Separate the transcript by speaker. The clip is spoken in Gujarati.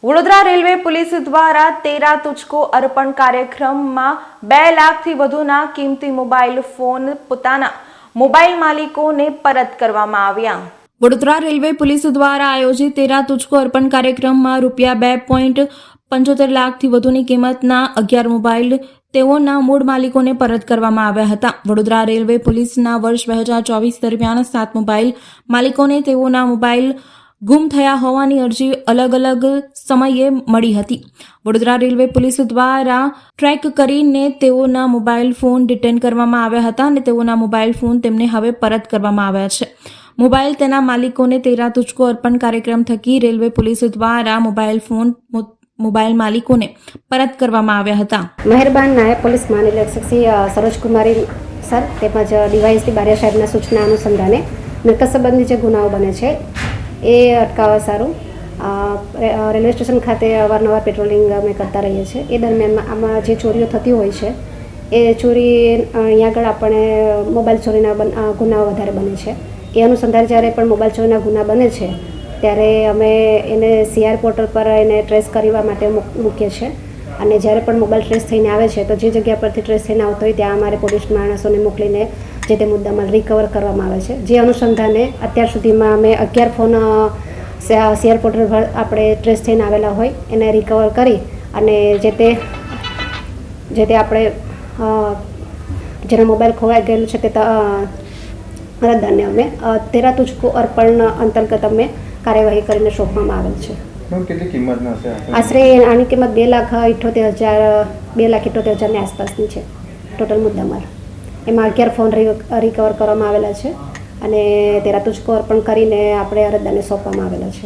Speaker 1: વડોદરા રેલવે પોલીસ દ્વારા તેરા તુજકો અર્પણ કાર્યક્રમમાં 2 લાખથી વધુના કિંમતી મોબાઈલ ફોન પોતાના મોબાઈલ માલિકોને પરત કરવામાં આવ્યા। વડોદરા રેલવે પોલીસ દ્વારા આયોજિત તેરા તુજકો અર્પણ કાર્યક્રમમાં ₹2.75 લાખથી વધુની કિંમતના 11 મોબાઈલ તેઓના મૂળ માલિકોને પરત કરવામાં આવ્યા હતા। વડોદરા રેલવે પોલીસના વર્ષ 2024 દરમિયાન 7 મોબાઈલ માલિકોને તેઓના મોબાઈલ ગુમ થયા હોવાની અરજી અલગ અલગ સમયે મળી હતી। વડોદરા રેલવે પોલીસ દ્વારા ટ્રેક કરીને તેઓના મોબાઈલ ફોન ડિટેન કરવામાં આવ્યા હતા અને તેઓના મોબાઈલ ફોન તેમને હવે પરત કરવામાં આવ્યા છે। મોબાઈલ તેના માલિકોને તેરા તુજકો અર્પણ કાર્યક્રમ થકી રેલવે પોલીસ દ્વારા મોબાઈલ માલિકોને પરત કરવામાં આવ્યા હતા।
Speaker 2: મહેરબાન નાયબ પોલીસ મહાનિરીક્ષક શ્રી સરોજ કુમારી સર તેમજ ડીવાયએસપી બારિયા સાહેબના સૂચના અનુસંધાને મિલકત સંબંધી જે ગુનાઓ બને છે એ અટકાવવા સારું રેલવે સ્ટેશન ખાતે અવારનવાર પેટ્રોલિંગ અમે કરતા રહીએ છીએ। એ દરમિયાન આમાં જે ચોરીઓ થતી હોય છે એ ચોરી અહીંયા આગળ આપણે મોબાઈલ ચોરીના ગુનાઓ વધારે બને છે। એ અનુસંધાને જ્યારે પણ મોબાઈલ ચોરીના ગુના બને છે ત્યારે અમે એને CR પોર્ટલ પર એને ટ્રેસ કરવા માટે મૂકીએ છીએ અને જ્યારે પણ મોબાઈલ ટ્રેસ થઈને આવે છે તો જે જગ્યા પરથી ટ્રેસ થઈને આવતો હોય ત્યાં અમારે પોલીસ માણસોને મોકલીને જે તે મુદ્દામાં રિકવર કરવામાં આવે છે। જે અનુસંધાને અત્યાર સુધીમાં અમે 11 ફોન CR પોર્ટલ પર આપણે ટ્રેસ થઈને આવેલા હોય એને રિકવર કરી અને જે તે આપણે જેનો મોબાઈલ ખોવાઈ ગયેલું છે તે અરજદારને અમે તેરા તુજકો અર્પણ અંતર્ગત અમે કાર્યવાહી કરીને સોંપવામાં આવેલ છે।
Speaker 3: કેટલી કિંમતના છે?
Speaker 2: આશરે આની કિંમત 2,78,000ની આસપાસની છે ટોટલ મુદ્દામાલ। એમાં 11 ફોન રિકવર કરવામાં આવેલા છે અને તેરા તુજકો અર્પણ કરીને આપણે અરજદારને સોંપવામાં આવેલા છે।